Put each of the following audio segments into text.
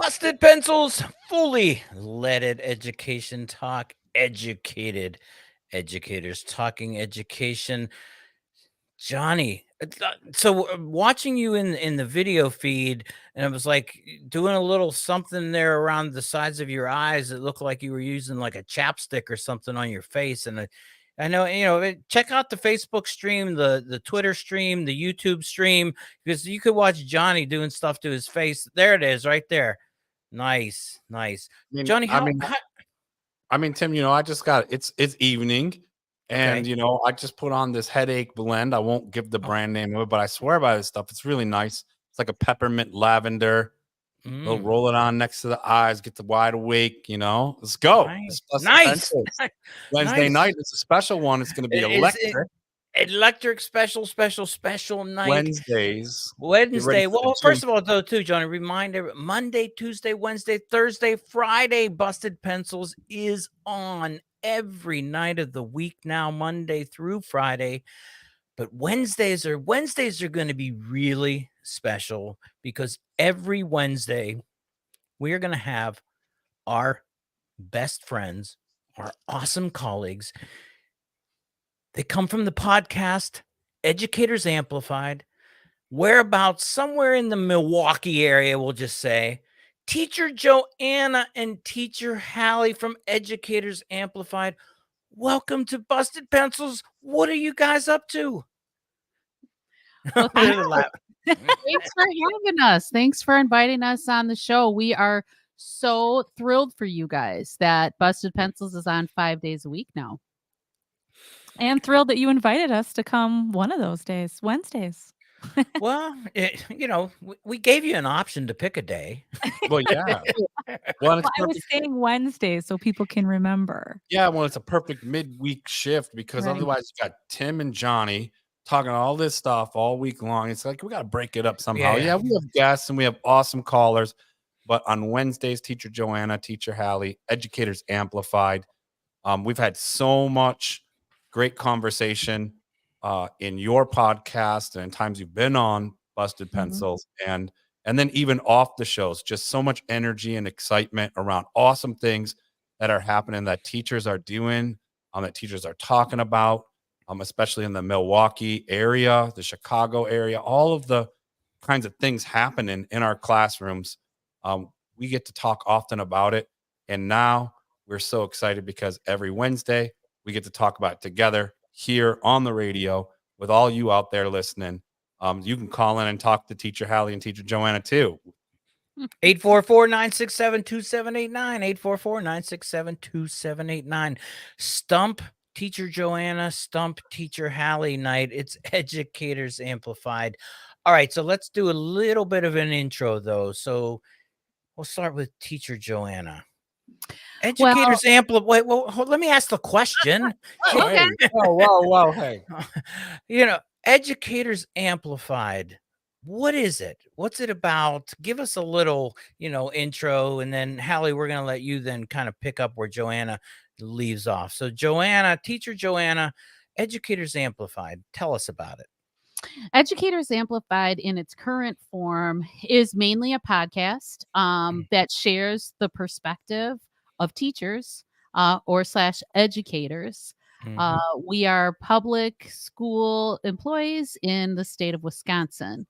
Busted Pencils, fully leaded education talk, educated educators talking education. Johnny, watching you in the video feed, and it was like doing a little something there around the sides of your eyes. It looked like you were using like a chapstick or something on your face. And I know, check out the Facebook stream, the Twitter stream, the YouTube stream, because you could watch Johnny doing stuff to his face. There it is, right there. Nice, nice. I mean, Johnny, I mean, I mean, Tim, I just got it's evening, and okay. I just put on this headache blend. I won't give the Oh, brand name of it, but I swear by this stuff. It's really nice. It's like a peppermint lavender. We'll mm, roll it on next to the eyes, get the wide awake. Let's go. nice, It's Busted nice, Pencils. Wednesday nice. night. It's a special one. It's going to be Is it electric. electric special night Wednesdays. Get ready Wednesday? for the Well, juice. first of all, though, too, Johnny, reminder: Monday, Tuesday, Wednesday, Thursday, Friday. Busted Pencils is on every night of the week now, Monday through Friday. But Wednesdays are going to be really special because every Wednesday we are going to have our best friends, our awesome colleagues. They come from the podcast Educators Amplified, whereabouts somewhere in the Milwaukee area, we'll just say. Teacher Joanna and Teacher Hallie from Educators Amplified. Welcome to Busted Pencils. What are you guys up to? Well, thanks for having us. Thanks for inviting us on the show. We are so thrilled for you guys that Busted Pencils is on 5 days a week now. And thrilled that you invited us to come one of those days, Wednesdays. Well, we gave you an option to pick a day. Well, yeah. Well, I was saying Wednesday so people can remember. Yeah, well, it's a perfect midweek shift because Right. otherwise you got Tim and Johnny talking all this stuff all week long. It's like we got to break it up somehow. Yeah, we have guests and we have awesome callers, but on Wednesdays, Teacher Joanna, Teacher Hallie, Educators Amplified. We've had so much great conversation in your podcast and times you've been on Busted Pencils, and then even off the shows, just so much energy and excitement around awesome things that are happening that teachers are doing, that teachers are talking about, especially in the Milwaukee area, the Chicago area, all of the kinds of things happening in our classrooms. We get to talk often about it. And now we're so excited because every Wednesday we get to talk about it together here on the radio with all you out there listening. You can call in and talk to Teacher Hallie and Teacher Joanna too. 844-967-2789. 844-967-2789. Stump Teacher Joanna, Stump Teacher Hallie night. It's Educators Amplified. All right, so let's do a little bit of an intro, though. So we'll start with Teacher Joanna. Educators Amplified. Wait, well, let me ask the question. Okay. Whoa, hey. Educators Amplified. What is it? What's it about? Give us a little, intro, and then Hallie, we're going to let you then kind of pick up where Joanna leaves off. So Joanna, Teacher Joanna, Educators Amplified. Tell us about it. Educators Amplified in its current form is mainly a podcast that shares the perspective of teachers or / educators. We are public school employees in the state of Wisconsin.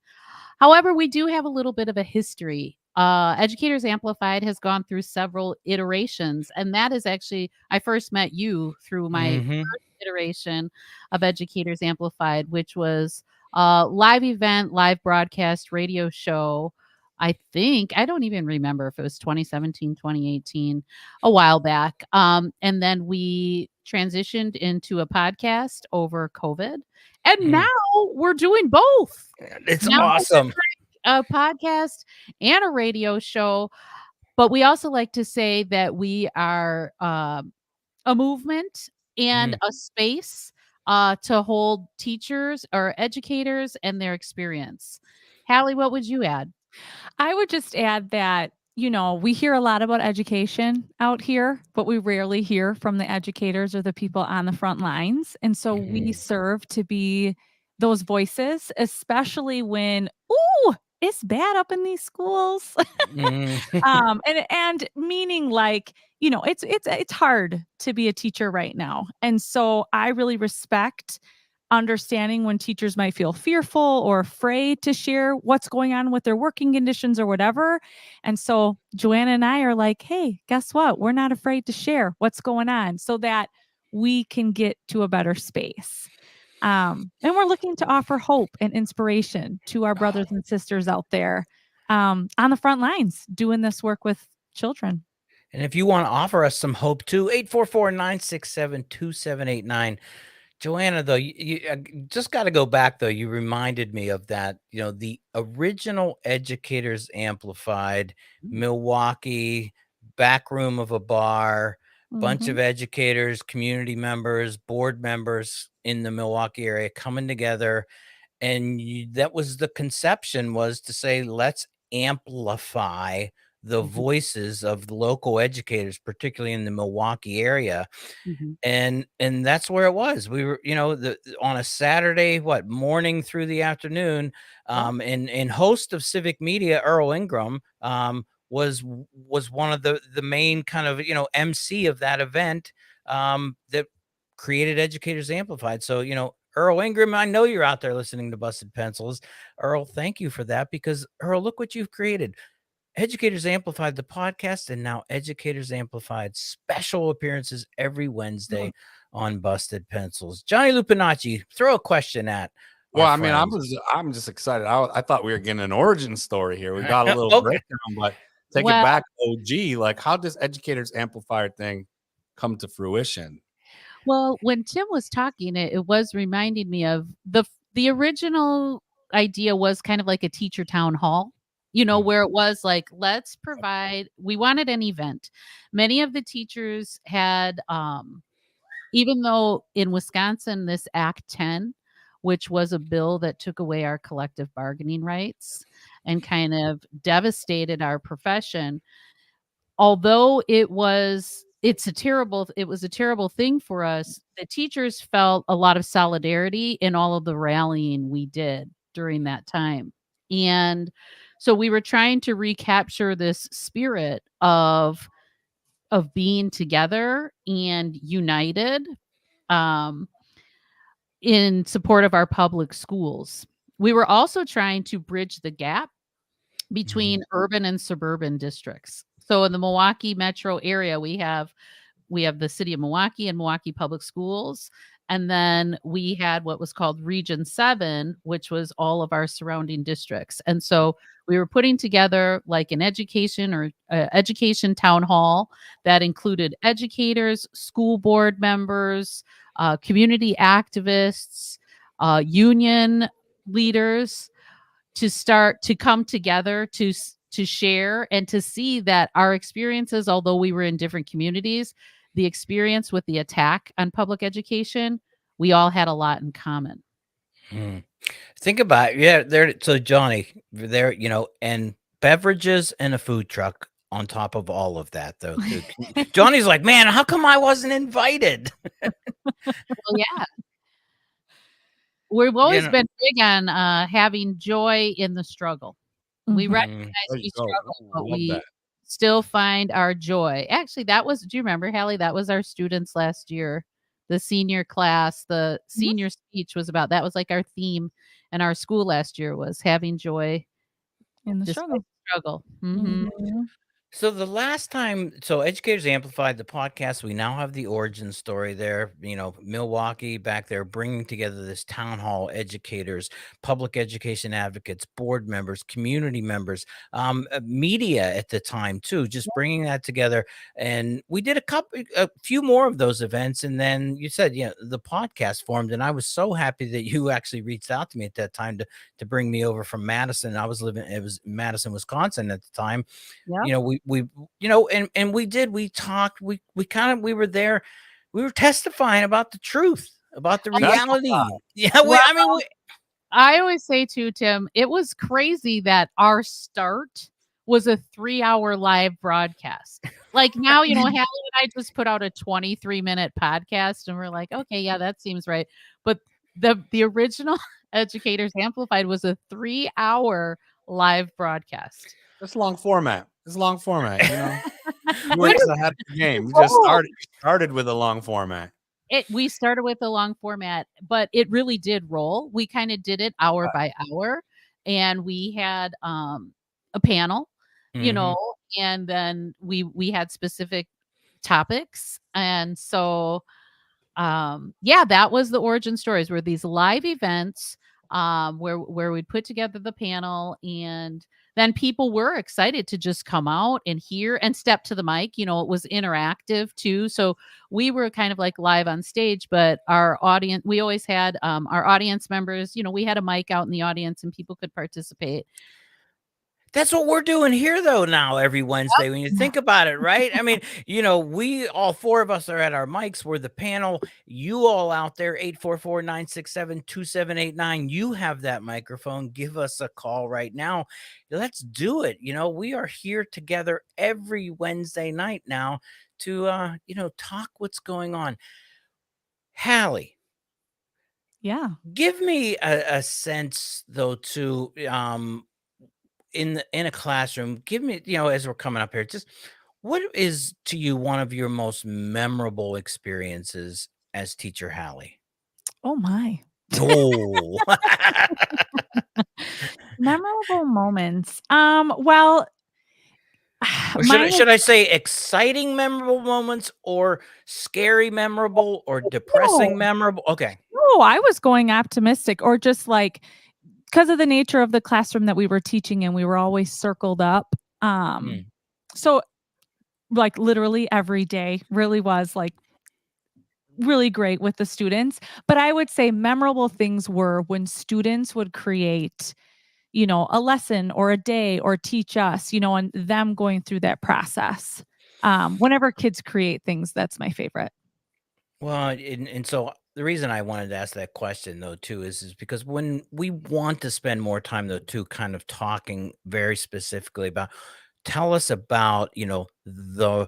However, we do have a little bit of a history. Educators Amplified has gone through several iterations, and that is actually, I first met you through my first iteration of Educators Amplified, which was a live event, live broadcast radio show. I don't even remember if it was 2017, 2018, a while back. And then we transitioned into a podcast over COVID. And now we're doing both. It's awesome. A podcast and a radio show. But we also like to say that we are a movement and a space to hold teachers or educators and their experience. Hallie, what would you add? I would just add that, we hear a lot about education out here, but we rarely hear from the educators or the people on the front lines. And so we serve to be those voices, especially when, it's bad up in these schools. Mm. And meaning like, it's hard to be a teacher right now. And so I really respect understanding when teachers might feel fearful or afraid to share what's going on with their working conditions or whatever. And so Joanna and I are like, hey, guess what? We're not afraid to share what's going on so that we can get to a better space. And we're looking to offer hope and inspiration to our brothers and sisters out there on the front lines doing this work with children. And if you want to offer us some hope too, 844-967-2789. Joanna, though, you just got to go back, though. You reminded me of that, the original Educators Amplified, Milwaukee, back room of a bar, bunch of educators, community members, board members in the Milwaukee area coming together. And that was the conception, was to say, let's amplify the voices of the local educators, particularly in the Milwaukee area. And that's where it was. We were, on a Saturday, morning through the afternoon, and host of Civic Media, Earl Ingram, was one of the main kind of, MC of that event, that created Educators Amplified. So, Earl Ingram, I know you're out there listening to Busted Pencils. Earl, thank you for that, because Earl, look what you've created. Educators Amplified, the podcast, and now Educators Amplified special appearances every Wednesday on Busted Pencils. Johnny Lupinacci, throw a question at. Well, I mean, I'm just excited. I thought we were getting an origin story here. We got a little breakdown, but take it back, OG. Like, how does Educators Amplified thing come to fruition? Well, when Tim was talking, it was reminding me of the original idea was kind of like a teacher town hall, where it was like, let's provide, we wanted an event. Many of the teachers had, even though in Wisconsin, this Act 10, which was a bill that took away our collective bargaining rights and kind of devastated our profession, although it was a terrible thing for us, the teachers felt a lot of solidarity in all of the rallying we did during that time. And so we were trying to recapture this spirit of being together and united, in support of our public schools. We were also trying to bridge the gap between urban and suburban districts. So in the Milwaukee metro area, we have the city of Milwaukee and Milwaukee Public Schools. And then we had what was called Region 7, which was all of our surrounding districts. And so we were putting together like an education town hall that included educators, school board members, community activists, union leaders, to start to come together to share and to see that our experiences, although we were in different communities, the experience with the attack on public education, we all had a lot in common. Think about it. So Johnny, there, and beverages and a food truck on top of all of that, though. Johnny's like, man, how come I wasn't invited? Well, yeah. We've always been big on having joy in the struggle. We recognize we struggle, but we still find our joy. Actually, do you remember, Hallie? That was our students last year, the senior class. The senior speech was about that. Was like our theme in our school last year, was having joy in the struggle. So the last time, Educators Amplified, the podcast, we now have the origin story there, Milwaukee back there, bringing together this town hall, educators, public education advocates, board members, community members, media at the time too, just bringing that together. And we did a few more of those events. And then you said, the podcast formed, and I was so happy that you actually reached out to me at that time to bring me over from Madison. It was Madison, Wisconsin at the time. We talked, we were there, we were testifying about the truth, about the reality. I always say too, Tim, it was crazy that our start was a 3-hour live broadcast. Like now, Hallie and I just put out a 23-minute podcast and we're like, okay, yeah, that seems right. But the original Educators Amplified was a 3-hour live broadcast. It's long format. It's long format. You know, you were just ahead of the game. You just started with a long format. We started with a long format, but it really did roll. We kind of did it hour by hour, and we had a panel, you know, and then we had specific topics, and so that was the origin stories, were these live events where we'd put together the panel, and then people were excited to just come out and hear and step to the mic. You know, it was interactive too. So we were kind of like live on stage, but our audience, we always had our audience members, you know, we had a mic out in the audience and people could participate. That's what we're doing here, though, now every Wednesday, when you think about it, right? I mean, you know, we all four of us are at our mics. We're the panel. You all out there, 844-967-2789. You have that microphone. Give us a call right now. Let's do it. You know, we are here together every Wednesday night now to, you know, talk what's going on. Hallie. Yeah. Give me a sense, though, too, in a classroom. Give me, you know, as we're coming up here, just what is to you one of your most memorable experiences as teacher Hallie? Oh my. Oh, Memorable moments. Well, or should I say exciting memorable moments, or scary memorable, or depressing memorable? Okay. Oh, I was going optimistic, or just like, because of the nature of the classroom that we were teaching in, we were always circled up. So like literally every day really was like really great with the students. But I would say memorable things were when students would create, you know, a lesson or a day or teach us, you know, and them going through that process. Whenever kids create things, that's my favorite. Well, and so the reason I wanted to ask that question, though, too, is because when we want to spend more time, though, too, kind of talking very specifically about, tell us about, you know, the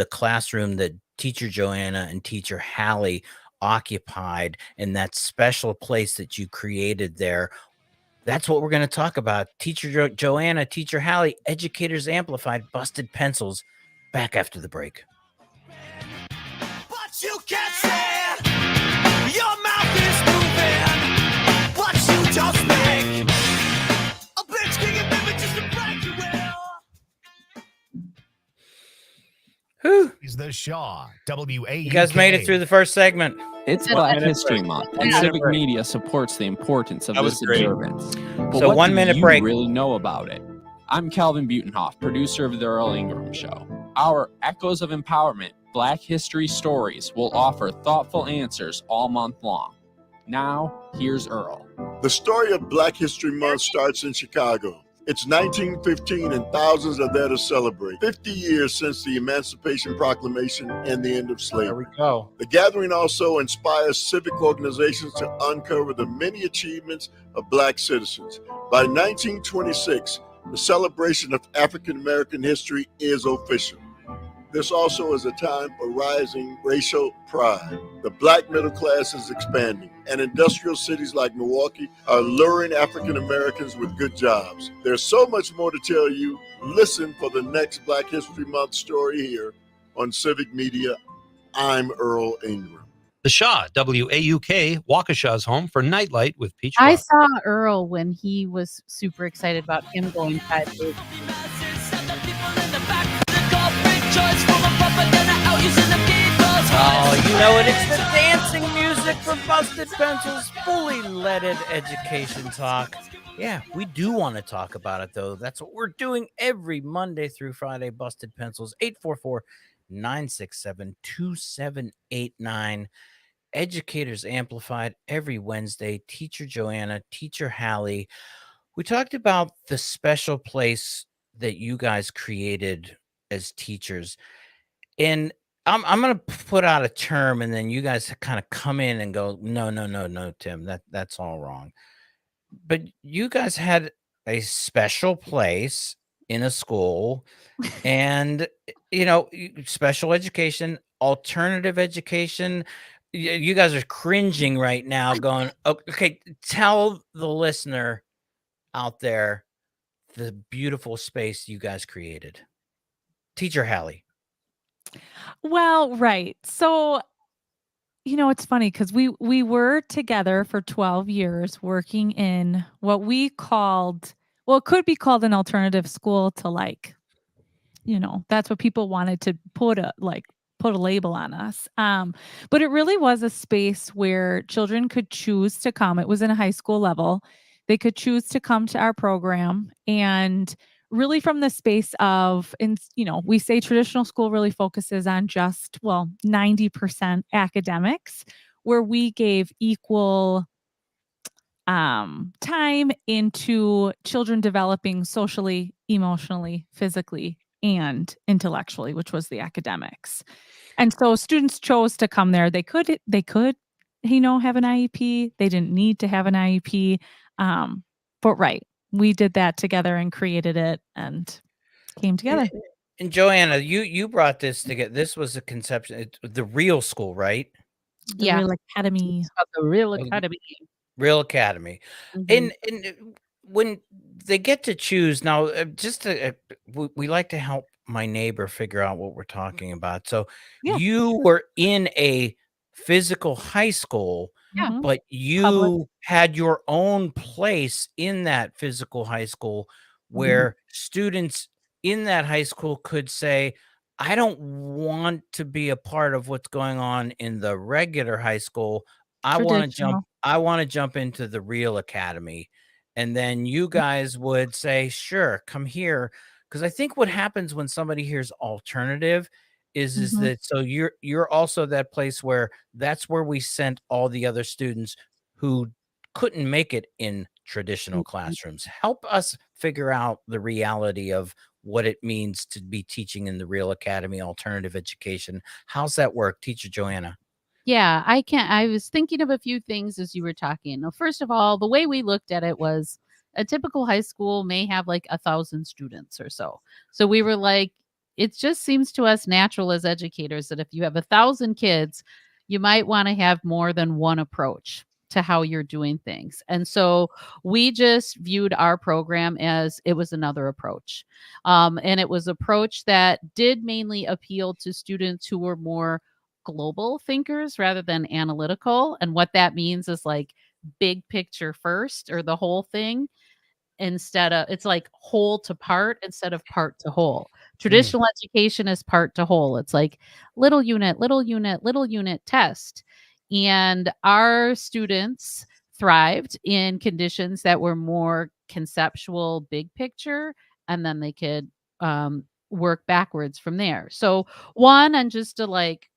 classroom that teacher Joanna and teacher Hallie occupied, and that special place that you created there. That's what we're going to talk about. Teacher Joanna, teacher Hallie, Educators Amplified, Busted Pencils. Back after the break. But you can't say your mouth is moving. What you just make a bitch can get just to break your will. Is the Shaw WAUK. You guys made it through the first segment. It's Black History Month, and civic media supports the importance of this observance. But So what 1 do minute you break. really know about it? I'm Calvin Butenhoff, producer of The Earl Ingram Show. Our Echoes of Empowerment Black History Stories will offer thoughtful answers all month long. Now, here's Earl. The story of Black History Month starts in Chicago. It's 1915 and thousands are there to celebrate. 50 years since the Emancipation Proclamation and the end of slavery. There we go. The gathering also inspires civic organizations to uncover the many achievements of Black citizens. By 1926, the celebration of African American history is official. This also is a time for rising racial pride. The Black middle class is expanding, and industrial cities like Milwaukee are luring African Americans with good jobs. There's so much more to tell you. Listen for the next Black History Month story here on Civic Media. I'm Earl Ingram. The Shaw, WAUK, Waukesha's home for Nightlight with Peach I Rock. saw Earl when he was super excited about him going 5 days. Oh, you know it. It's the dancing music for Busted Pencils, fully leaded education talk. Yeah, we do want to talk about it, though. That's what we're doing every Monday through Friday. Busted Pencils, 844-967-2789. Educators Amplified every Wednesday. Teacher Joanna, teacher Hallie. We talked about the special place that you guys created as teachers. And I'm going to put out a term, and then you guys kind of come in and go, no, Tim, that's all wrong. But you guys had a special place in a school, and, you know, special education, alternative education. You guys are cringing right now going, okay, tell the listener out there the beautiful space you guys created? Teacher Hallie. Well, right. So, it's funny because we were together for 12 years working in what we called, well, it could be called an alternative school to that's what people wanted to put a label on us. But it really was a space where children could choose to come. It was in a high school level. They could choose to come to our program, and really from the space of, and we say traditional school really focuses on just, 90% academics, where we gave equal time into children developing socially, emotionally, physically, and intellectually, which was the academics. And so students chose to come there. They could have an IEP. They didn't need to have an IEP. But right, we did that together and created it and came together. And Joanna, you brought this together. This was a conception, the real school, right? The Real Academy. It's called the Real Oh, Academy. Real Academy. Mhm. And when they get to choose now, just to, we like to help my neighbor figure out what we're talking about. So Yeah. you were in a physical high school, Yeah. Mhm. but you had your own place in that physical high school where students in that high school could say, I don't want to be a part of what's going on in the regular high school. I want to jump Traditional. I want to jump into the real academy. And then you guys would say, sure, come here. Because I think what happens when somebody hears alternative is Mhm. that, so you're also that place where that's where we sent all the other students who couldn't make it in traditional classrooms. Help us figure out the reality of what it means to be teaching in the real academy alternative education. How's that work, Teacher Joanna? Yeah, I was thinking of a few things as you were talking. Now, first of all, the way we looked at it was a typical high school may have like 1,000 students or so. So we were like, it just seems to us natural as educators that if you have 1,000 kids, you might want to have more than one approach to how you're doing things. And so we just viewed our program as it was another approach. And it was approach that did mainly appeal to students who were more global thinkers rather than analytical. And what that means is like big picture first or the whole thing instead of, it's like whole to part instead of part to whole. Traditional education is part to whole. It's like little unit, little unit, little unit test. And our students thrived in conditions that were more conceptual, big picture, and then they could work backwards from there. So, one, and just to like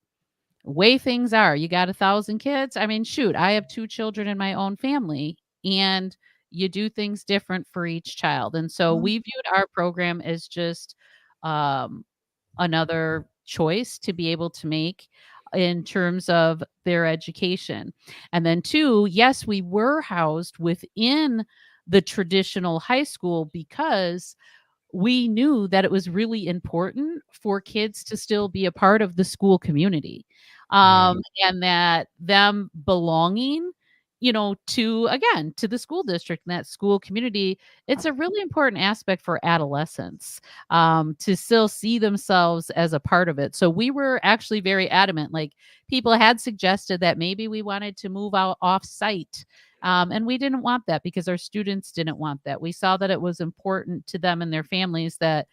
way things are. You got 1,000 kids. I mean, shoot, I have 2 children in my own family, and you do things different for each child. And so Mhm. we viewed our program as just um, another choice to be able to make in terms of their education. And then 2, yes, we were housed within the traditional high school because we knew that it was really important for kids to still be a part of the school community. And that them belonging, to again, to the school district and that school community, it's a really important aspect for adolescents to still see themselves as a part of it. So we were actually very adamant. Like people had suggested that maybe we wanted to move out off site. And we didn't want that because our students didn't want that. We saw that it was important to them and their families that,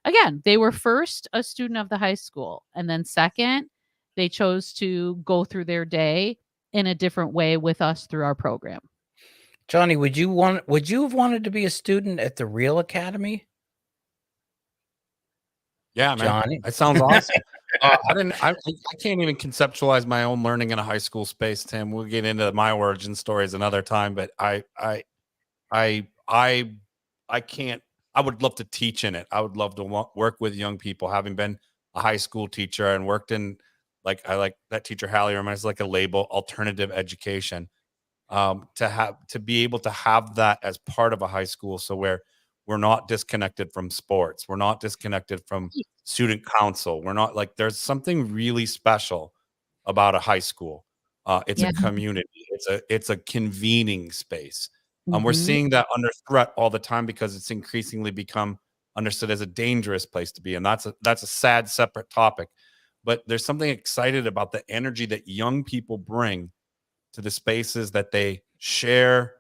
again, they were first a student of the high school. And then second, they chose to go through their day in a different way with us through our program. Johnny, would you have wanted to be a student at the real academy? Yeah, man. Johnny? That sounds awesome. I can't even conceptualize my own learning in a high school space, Tim. We'll get into my origin stories another time, but I can't. I would love to teach in it. I would love to work with young people, having been a high school teacher and worked in, I like that teacher Hallie reminds like a label, alternative education. To be able to have that as part of a high school, so where we're not disconnected from sports, we're not disconnected from student council, we're not like, there's something really special about a high school. It's Yeah. a community, it's a convening space. We're Mhm. seeing that under threat all the time because it's increasingly become understood as a dangerous place to be. And that's a sad, separate topic. But there's something excited about the energy that young people bring to the spaces that they share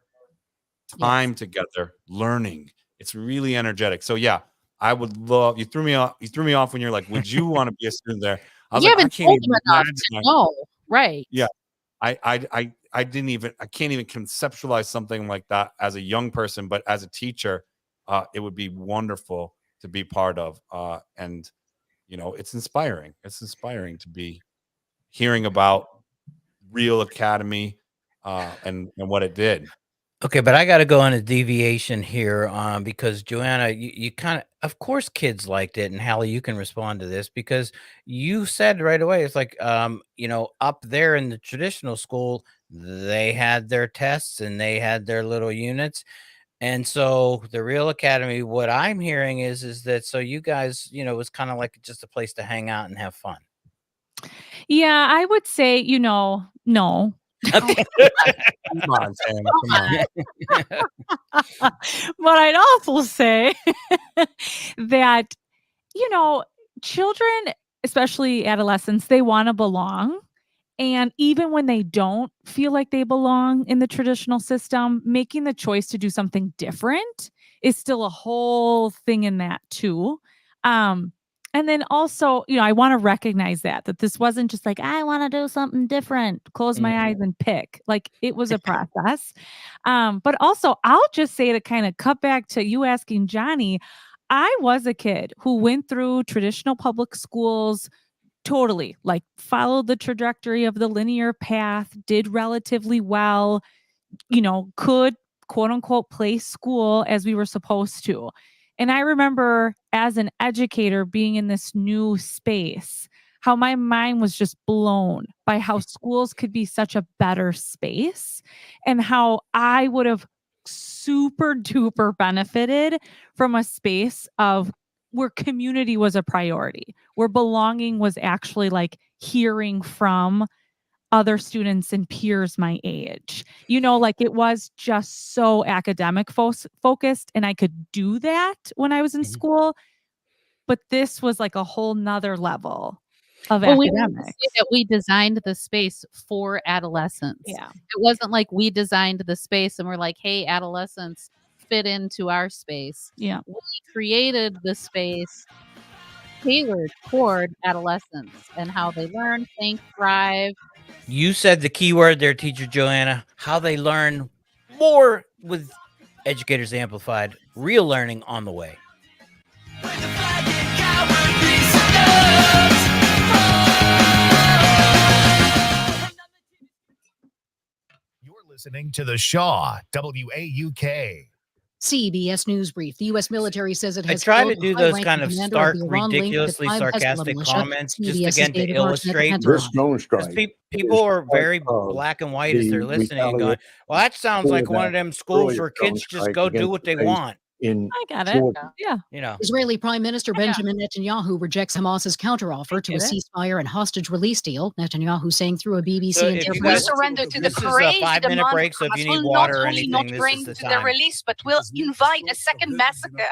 time together, learning. It's really energetic. So yeah, I would love, you threw me off when you're like, would you want to be a student there? I was You like, I haven't can't told even them enough imagine. to know. Right. Yeah. I can't even conceptualize something like that as a young person, but as a teacher, it would be wonderful to be part of. And it's inspiring. It's inspiring to be hearing about Real Academy and what it did. Okay, but I got to go on a deviation here because Joanna, you kind of course, kids liked it, and Hallie, you can respond to this because you said right away, it's like, up there in the traditional school, they had their tests and they had their little units, and so the Real Academy, what I'm hearing is that so you guys, it was kind of like just a place to hang out and have fun. Yeah, I would say, no. Okay. Come on, Sam. Come on. But I'd also say that, children, especially adolescents, they want to belong. And even when they don't feel like they belong in the traditional system, making the choice to do something different is still a whole thing in that too. And then also, I want to recognize that this wasn't just like, I want to do something different, close my eyes and pick. Like it was a process. But also, I'll just say to kind of cut back to you asking Johnny, I was a kid who went through traditional public schools, totally like followed the trajectory of the linear path, did relatively well, could quote unquote play school as we were supposed to. And I remember as an educator being in this new space, how my mind was just blown by how schools could be such a better space and how I would have super duper benefited from a space of where community was a priority, where belonging was actually like hearing from other students and peers my age. Like it was just so academic focused, and I could do that when I was in school. But this was like a whole nother level of Well, we want to academics. say that we designed the space for adolescents. Yeah. It wasn't like we designed the space and we're like, hey, adolescents fit into our space. Yeah. We created the space tailored toward adolescents and how they learn, think, thrive. You said the key word there, teacher Joanna, how they learn more with Educators Amplified, real learning on the way. You're listening to the Shaw WAUK. CBS News Brief. The U.S. military says it I has try to killed do the those high-ranking kind of commander stark, the Iran-linked ridiculously Kataib Hezbollah sarcastic militia. comments, just CBS's again to David Martin at the illustrate. Pentagon. This drone Because strike people is are part very of black and white as the they're listening and going, retaliation well, that sounds for like one that of them schools earlier where drone kids just strike go do against what the they base want. in I got it. Georgia. Yeah. Israeli Prime Minister Benjamin Netanyahu rejects Hamas's counteroffer to a get it. ceasefire and hostage release deal. Netanyahu saying through a BBC So if interview. you guys, surrender to the this is a crazy 5-minute demand break, so if Hamas you need will water not or only anything, not this bring is the to the time. release, but will invite a second massacre.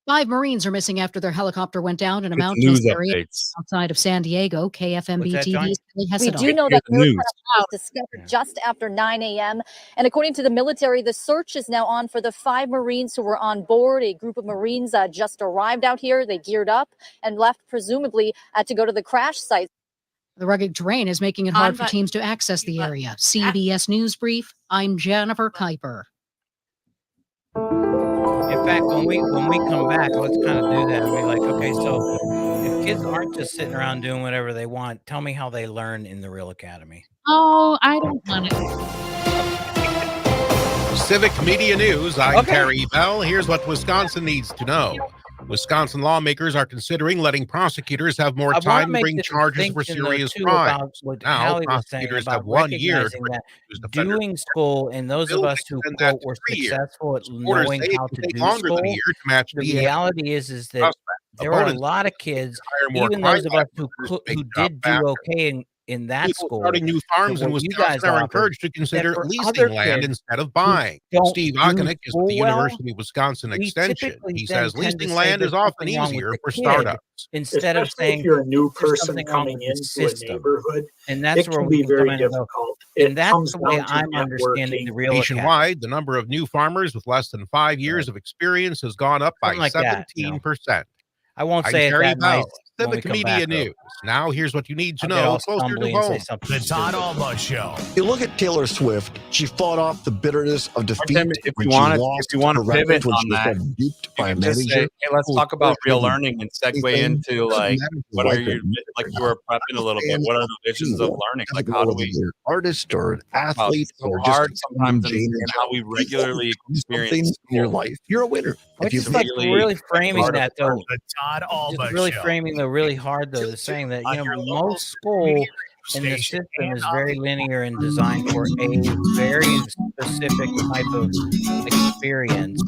5 Marines are missing after their helicopter went down in a It's mountainous news area updates. outside of San Diego. KFMB What's that, Johnny? TV's Kelly We Hessedal. do know Here's that the air news. was discovered just after 9 a.m. And according to the military, the search is now on for the 5 Marines who were on board. A group of Marines just arrived out here. They geared up and left, presumably, to go to the crash site. The rugged terrain is making it hard for teams to access the area. CBS News Brief, I'm Jennifer Kuiper. In fact, when we come back, let's kind of do that and be like, okay, so if kids aren't just sitting around doing whatever they want, tell me how they learn in the Real Academy. Oh, I don't want it. Civic Media News. I'm Okay. Terry Bell. Here's what Wisconsin needs to know. Wisconsin lawmakers are considering letting prosecutors have more I wanna time to make bring the charges for distinction, though, serious too, crimes. about what Now, Hallie was saying prosecutors about have 1 year to recognizing that accuse defenders. doing school and those of Bill us who, extend that quote, to were 3 years. successful at Supporters knowing say it how can to take do longer than a school, year to match the BS reality is that suspect. there are a Opponents lot of kids, hire more even those of us crime-fighting who officers to make who the job did do faster. okay in that People school. starting new farms in what you Wisconsin guys are offer, encouraged to that consider for leasing other land kids instead of who buying. don't Steve do Okonik is with the school well, University of Wisconsin we Extension. typically He then says tend to leasing say land there's is often something wrong with easier the for kid startups. instead of Especially if saying you're a new there's person something wrong coming with the into a system. neighborhood, And that's it where can we be can come very in and go, difficult. and It that's comes the way down to I'm understanding the networking. Real Academy. Nationwide, the number of new farmers with less than 5 years of experience has gone up by Something like that, you know. 17%. I won't I'm say it Terry that nice Bell, when we Civic come Media back, though. News. Now here's what you need to I'll get know all closer to stumbly and say home. something The Todd stupid. Alba Show. You look at Taylor Swift. She fought off the bitterness of defeat If when you she want to, lost if you want her to pivot records, when on she was that, so duped you by a can just say, manager. hey, let's talk about real learning and segue into like what are your, like you were prepping a little bit. What are the visions of learning? Like how do we, You're an artist or an athlete it's so or hard just sometimes Jane in or how we Joe. regularly Do something experience in your school. life. You're a winner. We're If you just like really framing part of that though. The Todd Alba Just really Show. framing though really hard though. They're saying that On you know your local most school in the station system and is on very linear and designed for a very specific type of experience,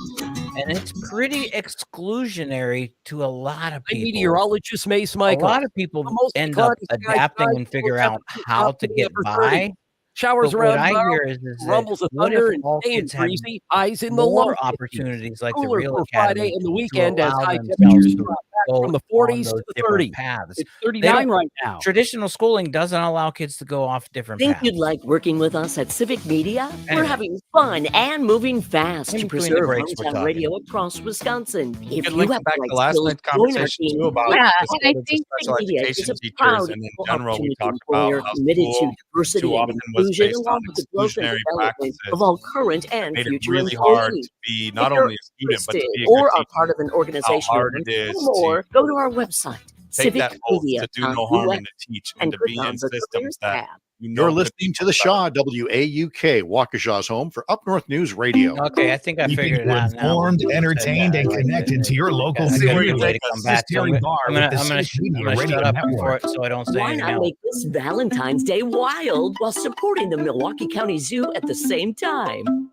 and it's pretty exclusionary to a lot of people. Meteorologist Mace A Michael. lot of people The most end up cloudy skies adapting tonight, and figure low out temperature how top to to the get upper by. 30s. Showers But around what I tomorrow, hear is that rumbles of what if thunder and all staying kids had breezy, highs in the more low 50s. opportunities like the Cooler Real for Friday Academy and the to weekend as allow high themselves temperatures to drop back go from the on 40s those to the different 30s. paths? It's They 39 don't, right now. traditional schooling doesn't allow kids to go off different Think paths. you'd like working with us at Civic Media? We're Anyway. having fun and moving fast In to between the preserve breaks, we're hometown talking. radio across Wisconsin. If could you link have back the right to last skills, night's join our conversation team. too about Yeah, just and I going to think special Civic Media education is a teachers, proud and in equal general, we opportunity talked employer about how committed to school diversity too and often was inclusion, based along on with the growth and exclusionary development practices. of all current and Made it future really hard employees. to be If not you're only a student, but to interested be a good or are teacher. part of an How organization hard or it is more, to go to our website, take that oath to do no harm and to teach and and to click be on in the systems careers that tab. you know You're could listening to the Shaw, WAUK, Waukesha's home for Up North News Radio. Okay, I think I Keeping figured it you out now. informed, When you said entertained, that, and I like connected it. to your local I got a news. good way to come This is back. So Terry Barr I'm with gonna the Civic Media Radio shut up before Network. it so I don't say Why anything not else. make this Valentine's Day wild while supporting the Milwaukee County Zoo at the same time?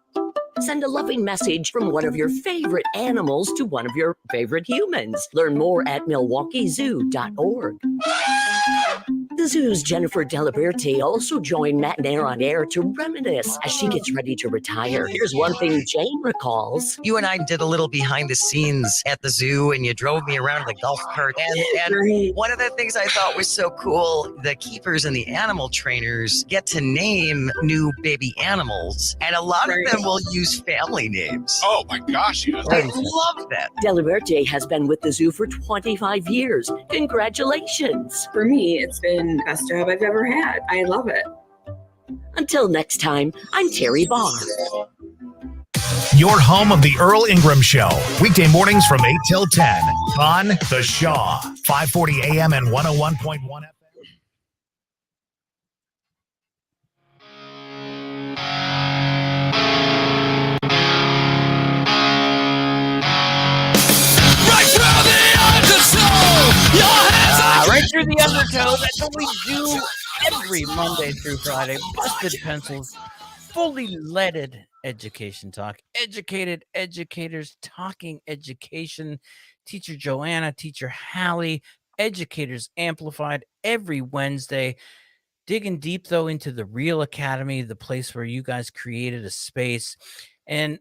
Send a loving message from one of your favorite animals to one of your favorite humans. Learn more at milwaukeezoo.org. The Zoo's Jennifer Delaberte also joined Matt and Air on Air to reminisce as she gets ready to retire. Here's one thing Jane recalls. You and I did a little behind the scenes at the zoo, and you drove me around the golf cart. And one of the things I thought was so cool, the keepers and the animal trainers get to name new baby animals, and a lot of them will use family names. Oh my gosh, yes. I love that. Delaberte has been with the zoo for 25 years. Congratulations. For me, it's been the best job I've ever had. I love it. Until next time, I'm Terry Barr. Your home of the Earl Ingram Show. Weekday mornings from 8 till 10 on The Shaw, 540 AM and 101.1 FM. Right through the undertow. That's what we do every Monday through Friday. Busted Pencils, fully leaded education talk. Educated educators talking education. Teacher Joanna, Teacher Hallie, Educators Amplified every Wednesday. Digging deep, though, into the Real Academy, the place where you guys created a space. And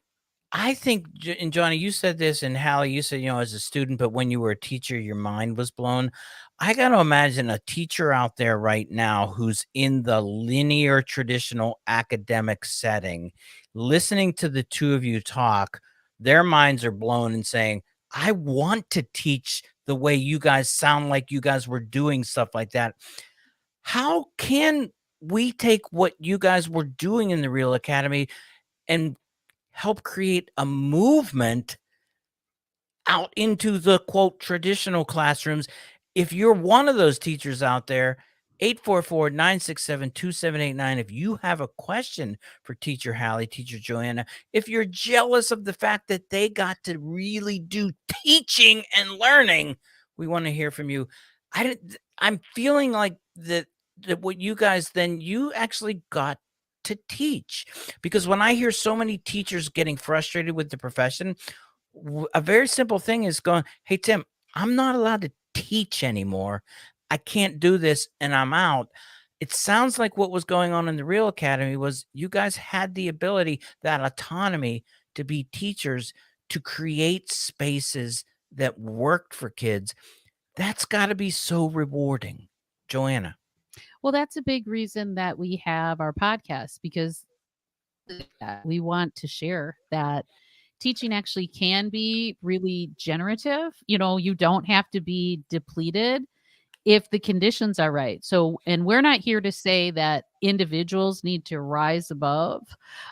I think, and Johnny, you said this, and Hallie, you said, as a student, but when you were a teacher, your mind was blown. I got to imagine a teacher out there right now who's in the linear, traditional academic setting, listening to the two of you talk, their minds are blown and saying, I want to teach the way you guys sound like you guys were doing stuff like that. How can we take what you guys were doing in the Real Academy and help create a movement out into the quote traditional classrooms? If you're one of those teachers out there, 844-967-2789. If you have a question for Teacher Hallie, Teacher Joanna, if you're jealous of the fact that they got to really do teaching and learning, we want to hear from you. I'm feeling like that what you guys, then you actually got to teach, because when I hear so many teachers getting frustrated with the profession, a very simple thing is going, hey, Tim, I'm not allowed to teach anymore. I can't do this and I'm out. It sounds like what was going on in the Real Academy was you guys had the ability, that autonomy to be teachers, to create spaces that worked for kids. That's got to be so rewarding. Joanna. Well, that's a big reason that we have our podcast, because we want to share that teaching actually can be really generative. You don't have to be depleted if the conditions are right. So, and we're not here to say that individuals need to rise above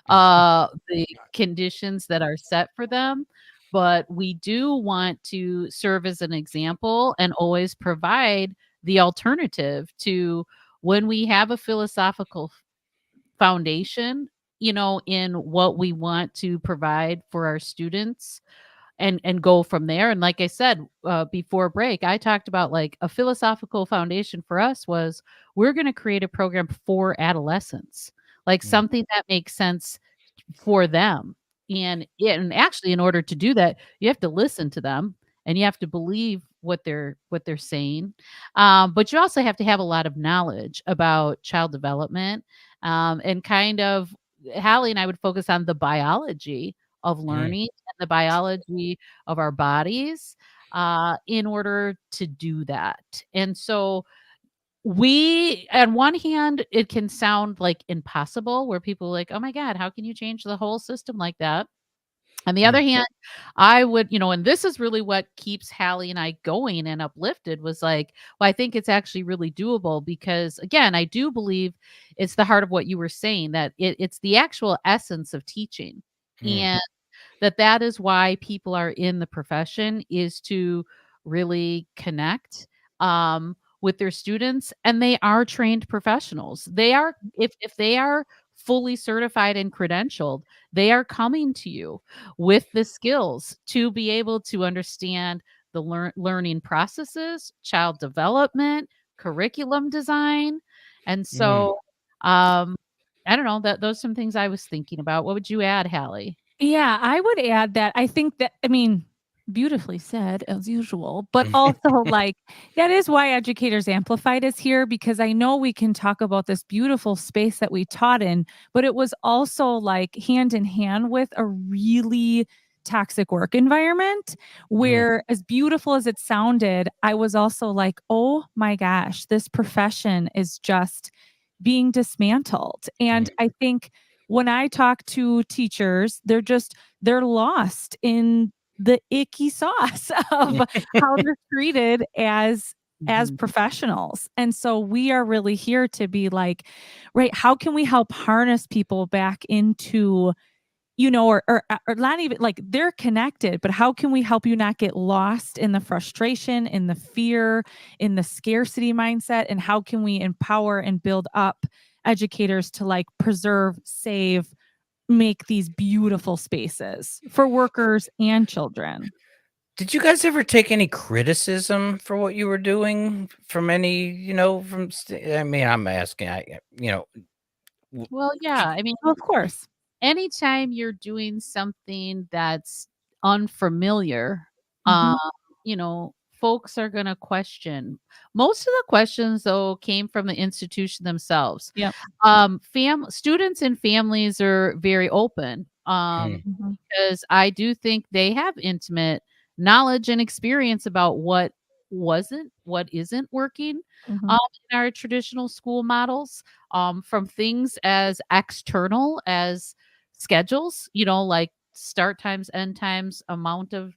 the conditions that are set for them, but we do want to serve as an example and always provide the alternative to when we have a philosophical foundation, in what we want to provide for our students, and go from there. And like I said, before break, I talked about like a philosophical foundation for us was we're going to create a program for adolescents, like something that makes sense for them. And actually, in order to do that, you have to listen to them and you have to believe what they're saying. But you also have to have a lot of knowledge about child development, and kind of Hallie and I would focus on the biology of learning and the biology of our bodies, in order to do that. And so on one hand, it can sound like impossible, where people are like, oh my God, how can you change the whole system like that? On the other hand, I would, and this is really what keeps Hallie and I going and uplifted, was like, well, I think it's actually really doable, because again, I do believe it's the heart of what you were saying, that it's the actual essence of teaching. And that is why people are in the profession, is to really connect with their students. And they are trained professionals. They are, if they are fully certified and credentialed, they are coming to you with the skills to be able to understand the learning processes, child development, curriculum design. And so I don't know, that those are some things I was thinking about. What would you add, Hallie? Yeah, I would add that I think that, I mean, beautifully said as usual, but also like that is why Educators Amplified is here, because I know we can talk about this beautiful space that we taught in, but it was also like hand in hand with a really toxic work environment where, as beautiful as it sounded, I was also like, oh my gosh, this profession is just being dismantled. And I think when I talk to teachers, they're lost in the icky sauce of how they're treated as professionals. And so we are really here to be like, right, how can we help harness people back into, or not even like they're connected, but how can we help you not get lost in the frustration, in the fear, in the scarcity mindset? And how can we empower and build up educators to like preserve, save, make these beautiful spaces for workers and children? Did you guys ever take any criticism for what you were doing from any, I mean, I'm asking, Well, yeah, I mean, of course, anytime you're doing something that's unfamiliar, Mhm. Folks are going to question. Most of the questions, though, came from the institution themselves. Yep. Students and families are very open, because I do think they have intimate knowledge and experience about what isn't working Mhm. in our traditional school models, from things as external as schedules, like start times, end times, amount of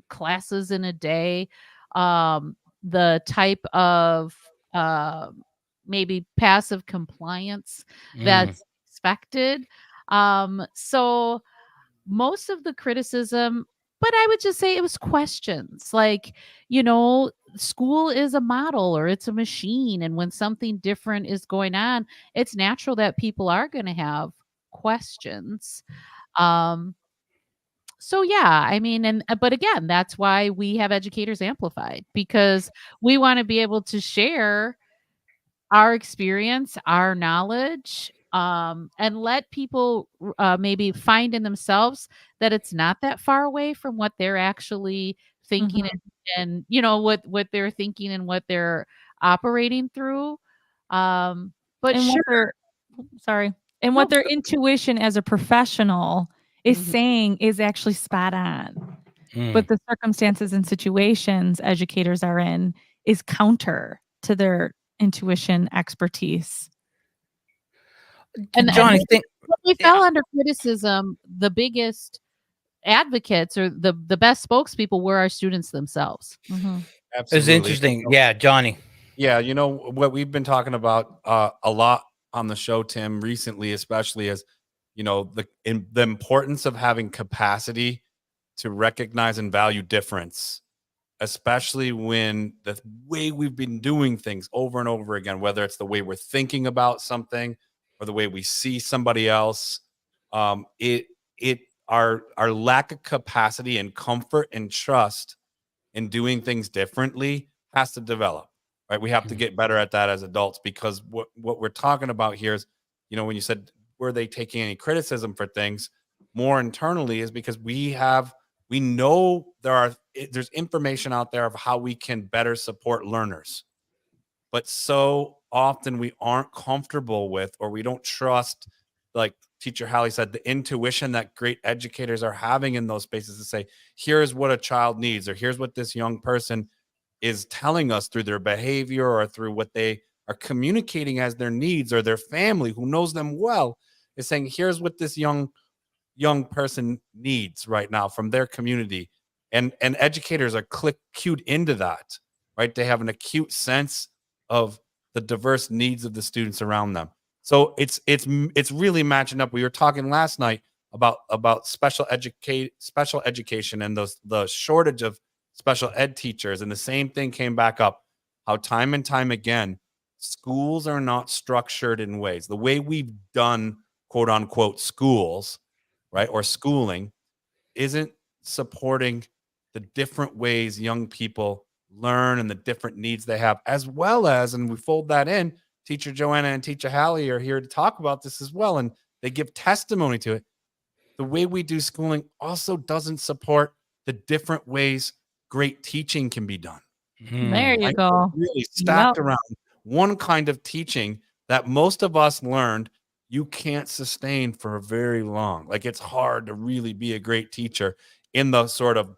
classes in a day, the type of maybe passive compliance that's expected. So most of the criticism, but I would just say it was questions like, school is a model or it's a machine. And when something different is going on, it's natural that people are going to have questions. Um, so yeah, I mean, but again, that's why we have Educators Amplified, because we want to be able to share our experience, our knowledge, and let people maybe find in themselves that it's not that far away from what they're actually thinking, and what they're thinking and what they're operating through. But and sure. what their intuition as a professional is Mhm. saying is actually spot on. Mm. But the circumstances and situations educators are in is counter to their intuition expertise. And Johnny, when think we fell under criticism, the biggest advocates or the best spokespeople were our students themselves. It's Absolutely. interesting. Yeah, Johnny. Yeah, you know what we've been talking about a lot on the show, Tim, recently, especially is, you know, the importance of having capacity to recognize and value difference, especially when the way we've been doing things over and over again, whether it's the way we're thinking about something or the way we see somebody else, our lack of capacity and comfort and trust in doing things differently has to develop, right? We have to get better at that as adults, because what we're talking about here is, you know, when you said, were they taking any criticism for things more internally, is because we know there's information out there of how we can better support learners, but so often we aren't comfortable with, or we don't trust, like teacher Hallie said, the intuition that great educators are having in those spaces to say, here's what a child needs, or here's what this young person is telling us through their behavior or through what they are communicating as their needs, or their family who knows them well is saying, here's what this young person needs right now from their community. And educators are cued into that, right? They have an acute sense of the diverse needs of the students around them. So it's really matching up. We were talking last night about special education and the shortage of special ed teachers, and the same thing came back up, how time and time again schools are not structured in ways, the way we've done quote unquote schools, right, or schooling, isn't supporting the different ways young people learn and the different needs they have, as well as, and we fold that in, teacher Joanna and teacher Hallie are here to talk about this as well, and they give testimony to it. The way we do schooling also doesn't support the different ways great teaching can be done. There you Right? go. Really stacked Yep. around one kind of teaching that most of us learned you can't sustain for very long. Like, it's hard to really be a great teacher in the sort of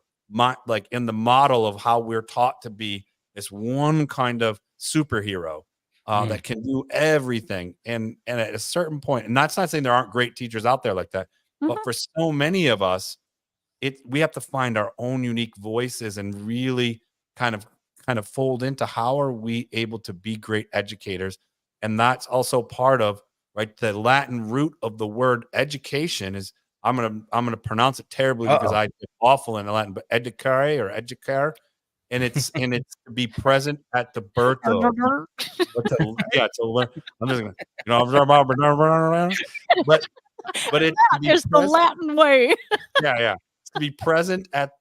like in the model of how we're taught to be this one kind of superhero that can do everything. And at a certain point, and that's not saying there aren't great teachers out there like that, but for so many of us, we have to find our own unique voices and really kind of fold into how are we able to be great educators. And that's also part of, right, the Latin root of the word education is, I'm gonna pronounce it terribly because I did awful in Latin, but educare or educare, and it's to be present at the birth of, or to, yeah, to learn. I'm just gonna, but it's to be It's the present. Latin way. Yeah. To be present at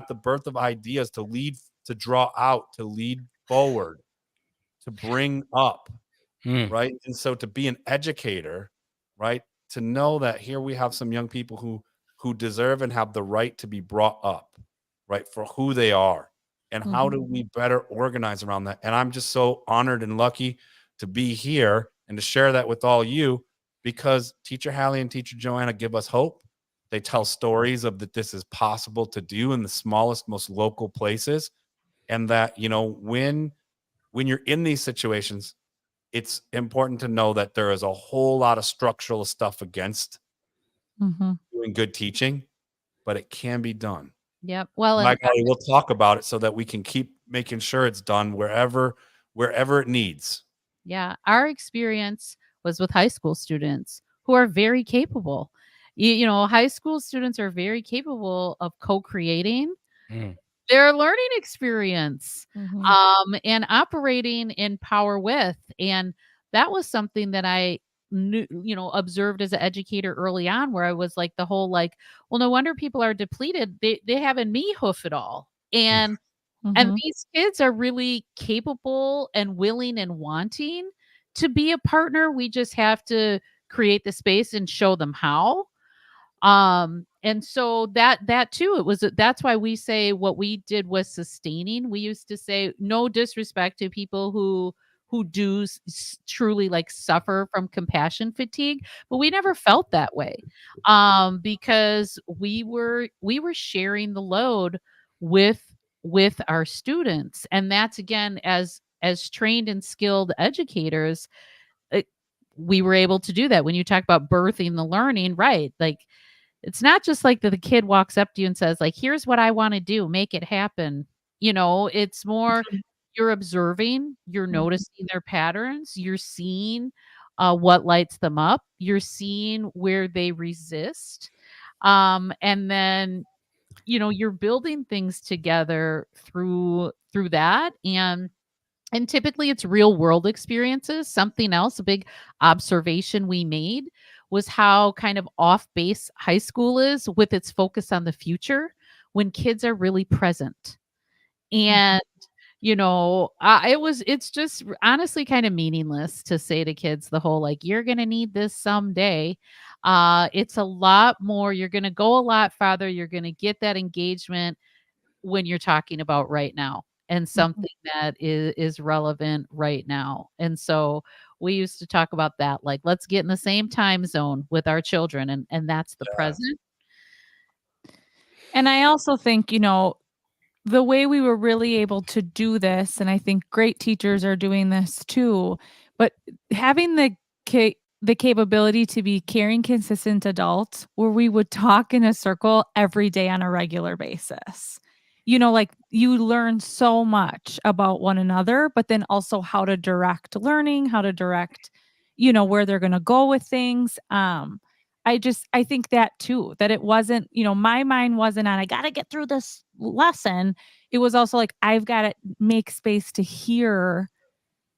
the birth of ideas, to lead, to draw out, to lead forward, to bring up, right? And so to be an educator, right? To know that here we have some young people who deserve and have the right to be brought up, right? For who they are. And how do we better organize around that? And I'm just so honored and lucky to be here and to share that with all you, because teacher Hallie and teacher Joanna give us hope. They tell stories of that this is possible to do in the smallest, most local places. And that, you know, when you're in these situations, it's important to know that there is a whole lot of structural stuff against doing good teaching, but it can be done. Yep. Well, Like, we'll talk about it so that we can keep making sure it's done wherever it needs. yeah, our experience was with high school students who are very capable. You know, high school students are very capable of co-creating their learning experience, and operating in power with. And that was something that I knew, observed as an educator early on, where I was like, the whole like, well, no wonder people are depleted. They having me hoof it all. And these kids are really capable and willing and wanting to be a partner. We just have to create the space and show them how. And so that too, that's why we say what we did was sustaining. We used to say, no disrespect to people who who do truly like suffer from compassion fatigue, but we never felt that way, because we were sharing the load with our students. And that's, again, as trained and skilled educators, we were able to do that. When you talk about birthing the learning, right? Like, it's not just like the kid walks up to you and says, like, here's what I want to do, make it happen. It's more, you're observing, you're noticing their patterns, you're seeing what lights them up, you're seeing where they resist. And then, you're building things together through that. And typically it's real world experiences. Something else, a big observation we made, was how kind of off base high school is with its focus on the future when kids are really present. And, it's just honestly kind of meaningless to say to kids the whole, like, you're going to need this someday. It's a lot more. You're going to go a lot farther. You're going to get that engagement when you're talking about right now, and something that is relevant right now. And so we used to talk about that, like, let's get in the same time zone with our children, and that's the present. And I also think, the way we were really able to do this, and I think great teachers are doing this too, but having the capability to be caring, consistent adults where we would talk in a circle every day on a regular basis. Like, you learn so much about one another, but then also how to direct learning, how to direct, where they're going to go with things. I think that too, that it wasn't, my mind wasn't on, I got to get through this lesson. It was also like, I've got to make space to hear,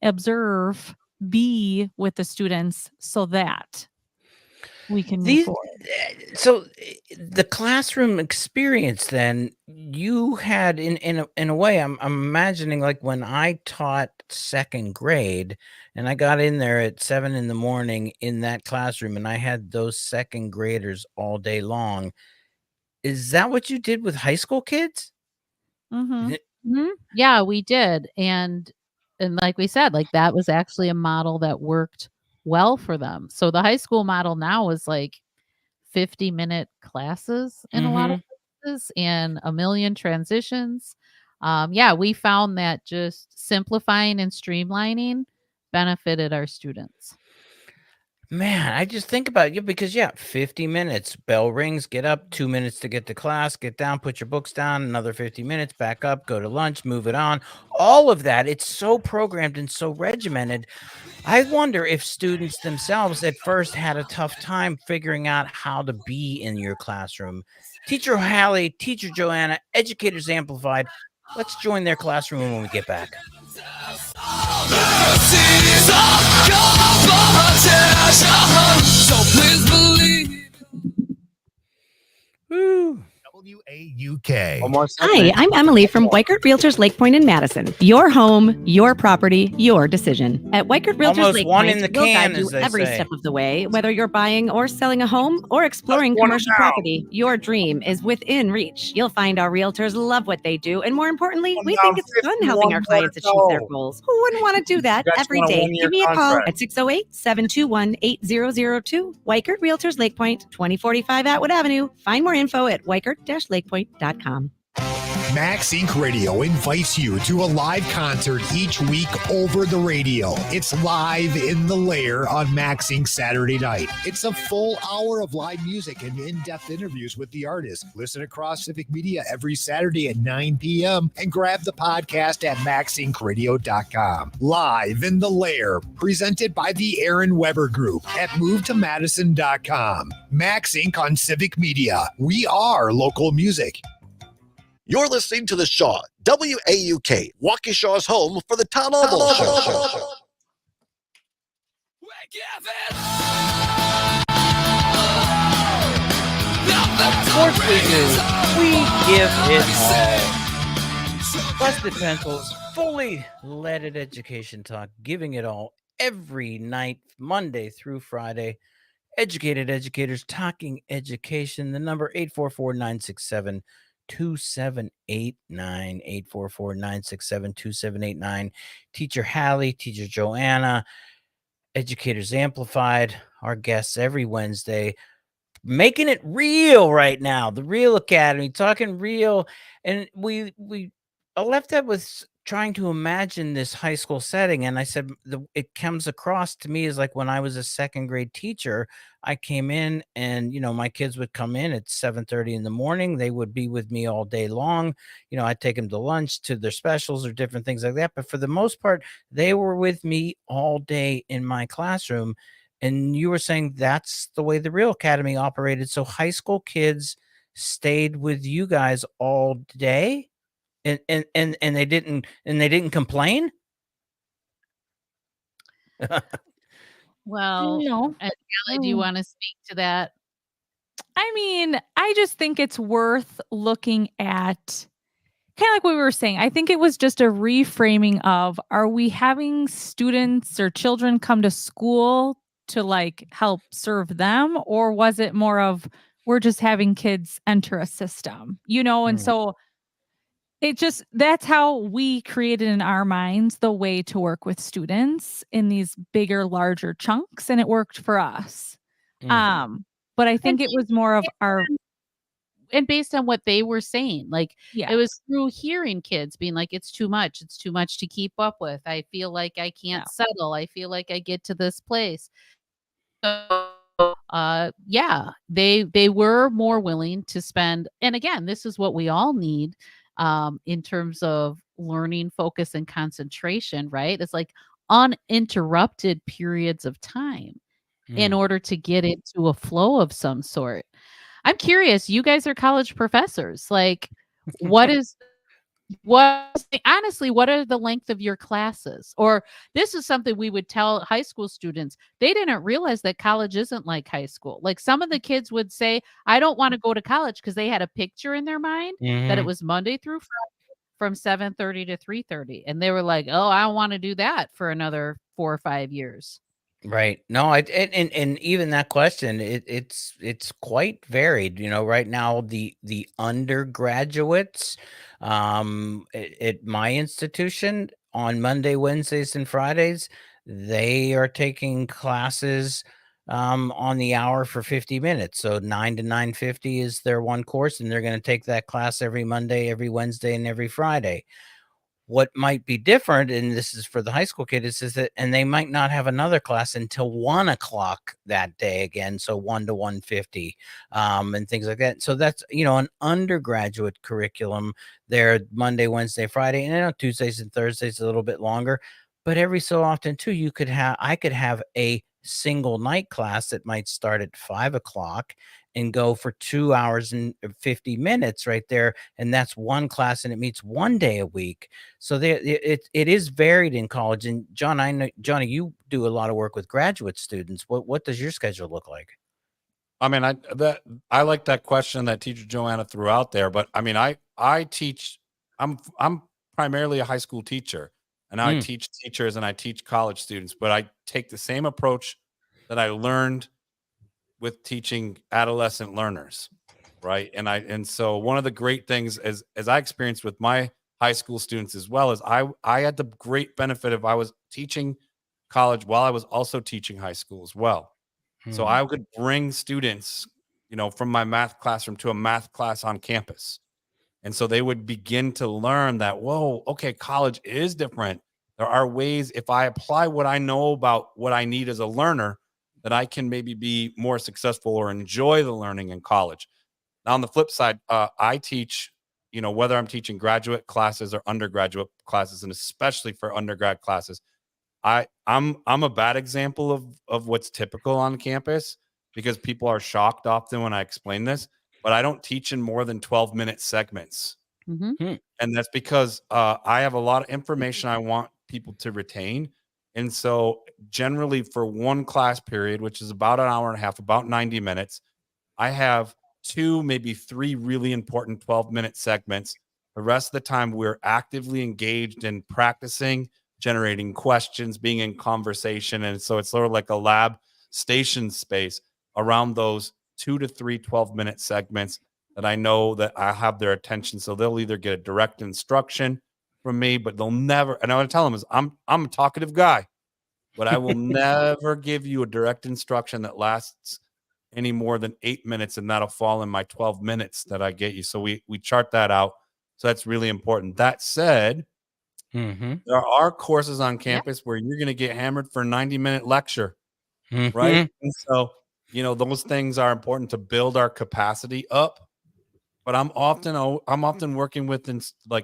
observe, be with the students so that we can move forward. So the classroom experience, then, you had in a way, I'm imagining, like, when I taught second grade and I got in there at 7 a.m. in that classroom and I had those second graders all day long. Is that what you did with high school kids? Yeah, we did. And like we said, like, that was actually a model that worked well for them. So the high school model now is like 50-minute classes in a lot of places and a million transitions. Yeah, we found that just simplifying and streamlining benefited our students. Man, I just think about you because 50 minutes, bell rings, get up, 2 minutes to get to class, get down, put your books down, another 50 minutes, back up, go to lunch, move it on. All of that, it's so programmed and so regimented. I wonder if students themselves at first had a tough time figuring out how to be in your classroom. Teacher Hallie, Teacher Joanna, Educators Amplified. Let's join their classroom when we get back. So please believe. Woo. WAUK. Hi, I'm Emily from Weikert Realtors Lake Point in Madison. Your home, your property, your decision. At Weikert Realtors Almost Lake one Point, in the we'll can, guide you as they every say. step of the way. Whether you're buying or selling a home or exploring commercial property, your dream is within reach. You'll find our realtors love what they do, and more importantly, we think it's fun helping our clients achieve their goals. Who wouldn't want to do that every day? Give me a call at 608-721-8002. Weikert Realtors Lake Point, 2045 Atwood Avenue. Find more info at weikert-lakepoint.com. Max Inc. Radio invites you to a live concert each week over the radio. It's Live in the Lair on Max Inc. Saturday night. It's a full hour of live music and in-depth interviews with the artists. Listen across Civic Media every Saturday at 9 p.m. and grab the podcast at maxincradio.com. Live in the Lair, presented by the Aaron Weber Group at movetomadison.com. Max Inc. on Civic Media. We are local music. You're listening to The Shaw, WAUK, Waukesha's home for the Tom Almo Show. Of course we do. We give it all. Busted Pencils, fully leaded education talk, giving it all every night, Monday through Friday. Educated educators talking education. The number 844-967 2789 844-967-2789. Teacher Hallie, Teacher Joanna, Educators Amplified, our guests every Wednesday, making it real right now. The Real Academy, talking real. And I left that with trying to imagine this high school setting. And I said, it comes across to me as like when I was a second grade teacher, I came in and, my kids would come in at 7:30 in the morning. They would be with me all day long. I'd take them to lunch, to their specials or different things like that. But for the most part, they were with me all day in my classroom. And you were saying that's the way the Real Academy operated. So high school kids stayed with you guys all day, and they didn't complain. Well, No. Hallie, do you want to speak to that? I mean, I just think it's worth looking at, kind of like what we were saying. I think it was just a reframing of, are we having students or children come to school to like help serve them? Or was it more of, we're just having kids enter a system, And so that's how we created in our minds the way to work with students in these bigger, larger chunks. And it worked for us. But I think it was more of and based on what they were saying, like Yeah. it was through hearing kids being like, it's too much to keep up with. I feel like I can't settle. I feel like I get to this place. So yeah, they were more willing to spend. And again, this is what we all need in terms of learning, focus, and concentration, right? It's like uninterrupted periods of time in order to get into a flow of some sort. I'm curious, you guys are college professors. Like, honestly, what are the length of your classes? Or this is something we would tell high school students. They didn't realize that college isn't like high school. Like some of the kids would say, I don't want to go to college because they had a picture in their mind that it was Monday through Friday from 7:30 to 3:30. And they were like, oh, I don't want to do that for another 4 or 5 years. Right. No, and even that question, it's quite varied. Right now the undergraduates at my institution on Monday, Wednesdays, and Fridays, they are taking classes on the hour for 50 minutes. So 9 to 9:50 is their one course, and they're going to take that class every Monday, every Wednesday, and every Friday. What might be different, and this is for the high school kid, is that, and they might not have another class until 1:00 that day again. So 1 to 1:50, and things like that. So that's, an undergraduate curriculum there, Monday, Wednesday, Friday, and Tuesdays and Thursdays a little bit longer. But every so often too, I could have a single night class that might start at 5:00 and go for 2 hours and 50 minutes right there. And that's one class, and it meets one day a week. So it is varied in college. And John, I know, Johnny, you do a lot of work with graduate students. What does your schedule look like? I mean, I like that question that teacher Joanna threw out there, but I mean, I teach, I'm primarily a high school teacher, and I teach teachers and I teach college students, but I take the same approach that I learned with teaching adolescent learners, right? And so one of the great things as I experienced with my high school students as well is I had the great benefit of I was teaching college while I was also teaching high school as well. So I could bring students, from my math classroom to a math class on campus. And so they would begin to learn that, whoa, okay, college is different. There are ways, if I apply what I know about what I need as a learner, that I can maybe be more successful or enjoy the learning in college. Now, on the flip side, I teach, whether I'm teaching graduate classes or undergraduate classes, and especially for undergrad classes, I'm a bad example of what's typical on campus, because people are shocked often when I explain this, but I don't teach in more than 12-minute segments. And that's because I have a lot of information I want people to retain. And so generally for one class period, which is about an hour and a half, about 90 minutes, I have 2, maybe 3 really important 12-minute segments. The rest of the time, we're actively engaged in practicing, generating questions, being in conversation. And so it's sort of like a lab station space around those 2 to 3 12-minute segments that I know that I have their attention. So they'll either get a direct instruction from me, but they'll never, and I want to tell them is I'm a talkative guy, but I will never give you a direct instruction that lasts any more than 8 minutes, and that'll fall in my 12 minutes that I get you. So we chart that out. So that's really important. That said, there are courses on campus where you're going to get hammered for a 90-minute lecture, right? And so, those things are important to build our capacity up. But I'm often working with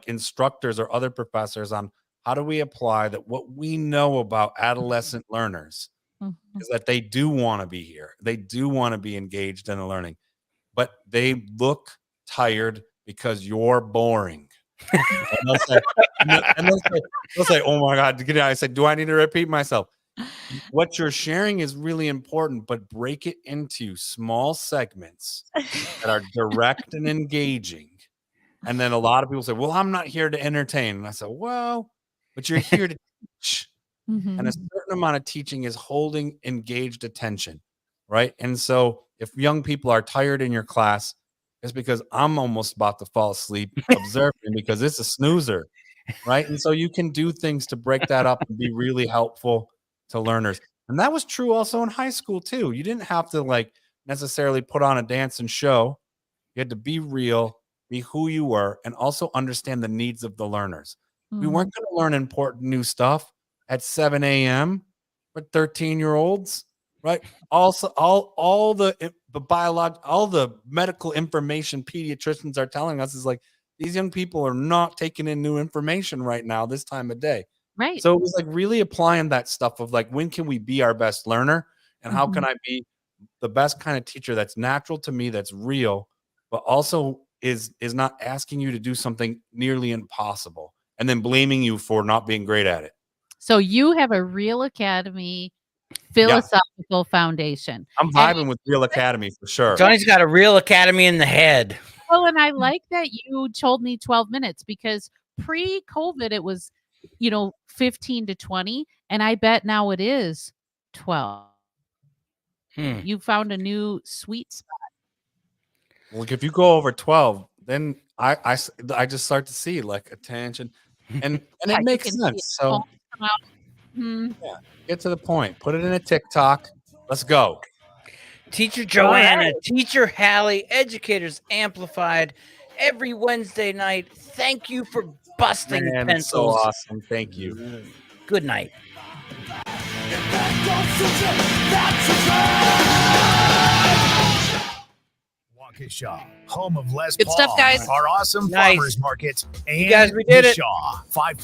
instructors or other professors on how do we apply that what we know about adolescent learners is that they do want to be here. They do want to be engaged in the learning, but they look tired because you're boring. And they'll say, oh my God. I said, do I need to repeat myself? What you're sharing is really important, but break it into small segments that are direct and engaging. And then a lot of people say, well, I'm not here to entertain. And I said, well, but you're here to teach. And a certain amount of teaching is holding engaged attention, right? And so if young people are tired in your class, it's because I'm almost about to fall asleep observing because it's a snoozer, right? And so you can do things to break that up and be really helpful to learners. And that was true also in high school too. You didn't have to necessarily put on a dance and show. You had to be real, be who you were, and also understand the needs of the learners. We weren't going to learn important new stuff at 7 a.m. for 13-year-olds, right? Also, all the medical information pediatricians are telling us is these young people are not taking in new information right now this time of day. Right. So it was really applying that stuff of when can we be our best learner and how can I be the best kind of teacher that's natural to me, that's real, but also is not asking you to do something nearly impossible and then blaming you for not being great at it. So you have a Real Academy philosophical foundation. I'm vibing with Real Academy for sure. Johnny's got a Real Academy in the head. Well, and I like that you told me 12 minutes because pre-COVID it was 15 to 20, and I bet now it is 12. You found a new sweet spot. Well, if you go over 12, then I just start to see attention, and it makes sense. So get to the point. Put it in a TikTok. Let's go. Teacher Joanna, Teacher Hallie, Educators Amplified every Wednesday night. Thank you for busting pencils. So awesome. Thank you. Good night. Waukesha, home of Les Good Paul, stuff, guys. our awesome Nice. farmers market, and You guys, we did it. Shaw. 5